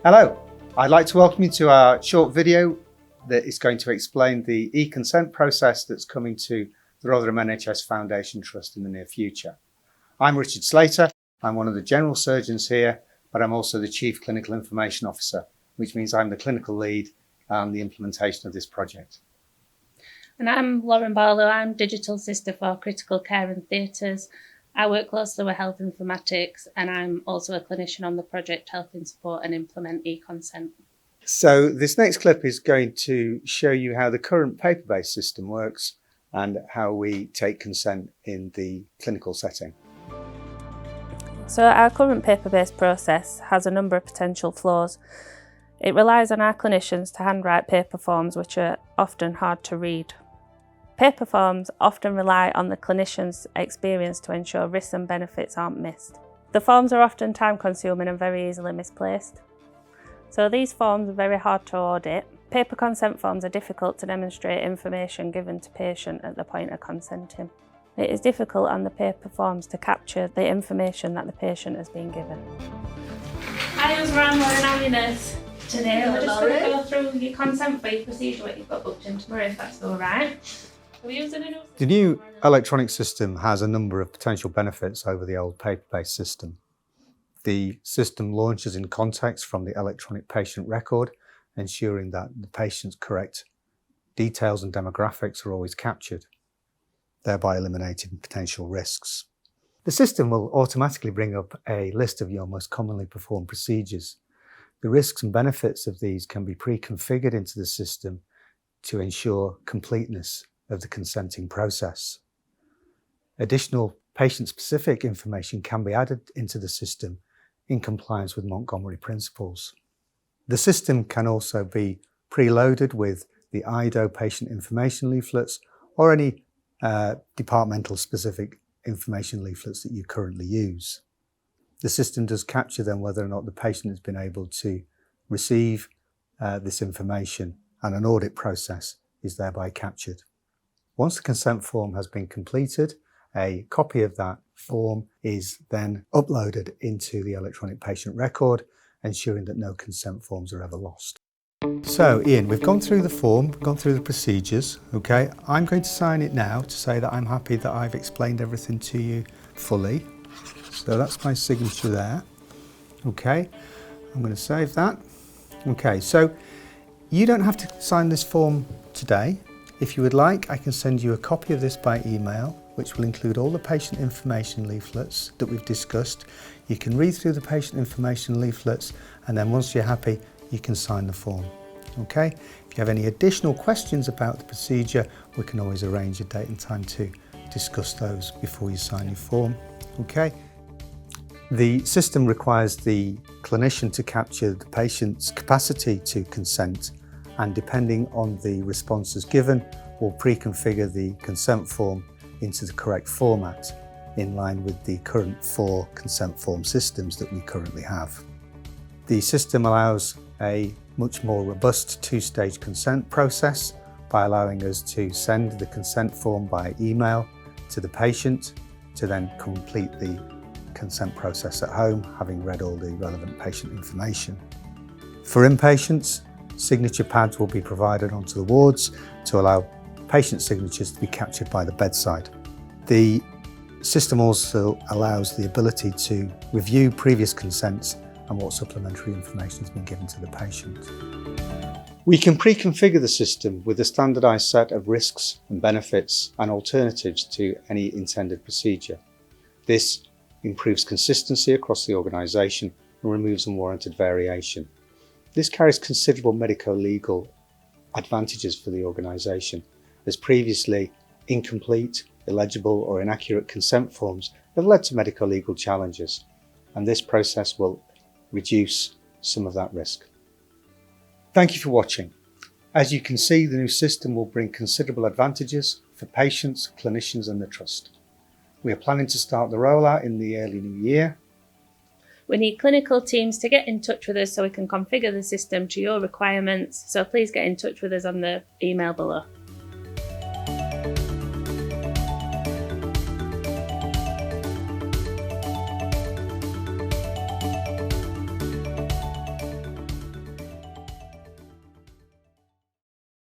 Hello, I'd like to welcome you to our short video that is going to explain the eConsent process that's coming to the Rotherham NHS Foundation Trust in the near future. I'm Richard Slater, I'm one of the general surgeons here, but I'm also the Chief Clinical Information Officer, which means I'm the clinical lead on the implementation of this project. And I'm Lauren Barlow, I'm Digital Sister for Critical Care and Theatres. I work closely with Health Informatics and I'm also a clinician on the project Helping Support and Implement eConsent. So this next clip is going to show you how the current paper-based system works and how we take consent in the clinical setting. So our current paper-based process has a number of potential flaws. It relies on our clinicians to handwrite paper forms which are often hard to read. Paper forms often rely on the clinician's experience to ensure risks and benefits aren't missed. The forms are often time-consuming and very easily misplaced. So these forms are very hard to audit. Paper consent forms are difficult to demonstrate information given to patient at the point of consenting. It is difficult on the paper forms to capture the information that the patient has been given. Hi, I'm Lauren, I'm your nurse. Today we're just going to go through your consent for your procedure, what you've got booked in tomorrow, if that's all right. The new electronic system has a number of potential benefits over the old paper-based system. The system launches in context from the electronic patient record, ensuring that the patient's correct details and demographics are always captured, thereby eliminating potential risks. The system will automatically bring up a list of your most commonly performed procedures. The risks and benefits of these can be pre-configured into the system to ensure completeness of the consenting process. Additional patient-specific information can be added into the system in compliance with Montgomery principles. The system can also be preloaded with the IDO patient information leaflets or any departmental specific information leaflets that you currently use. The system does capture then whether or not the patient has been able to receive this information, and an audit process is thereby captured. Once the consent form has been completed, a copy of that form is then uploaded into the electronic patient record, ensuring that no consent forms are ever lost. So Ian, we've gone through the form, gone through the procedures, okay? I'm going to sign it now to say that I'm happy that I've explained everything to you fully. So that's my signature there, okay? I'm going to save that. Okay, so you don't have to sign this form today. If you would like, I can send you a copy of this by email, which will include all the patient information leaflets that we've discussed. You can read through the patient information leaflets, and then once you're happy, you can sign the form. Okay? If you have any additional questions about the procedure, we can always arrange a date and time to discuss those before you sign your form. Okay? The system requires the clinician to capture the patient's capacity to consent, and depending on the responses given, we'll pre-configure the consent form into the correct format in line with the current 4 consent form systems that we currently have. The system allows a much more robust 2-stage consent process by allowing us to send the consent form by email to the patient to then complete the consent process at home, having read all the relevant patient information. For inpatients, signature pads will be provided onto the wards to allow patient signatures to be captured by the bedside. The system also allows the ability to review previous consents and what supplementary information has been given to the patient. We can pre-configure the system with a standardised set of risks and benefits and alternatives to any intended procedure. This improves consistency across the organisation and removes unwarranted variation. This carries considerable medico-legal advantages for the organisation, as previously incomplete, illegible or inaccurate consent forms have led to medico-legal challenges, and this process will reduce some of that risk. Thank you for watching. As you can see, the new system will bring considerable advantages for patients, clinicians and the Trust. We are planning to start the rollout in the early new year. We need clinical teams to get in touch with us so we can configure the system to your requirements, so please get in touch with us on the email below.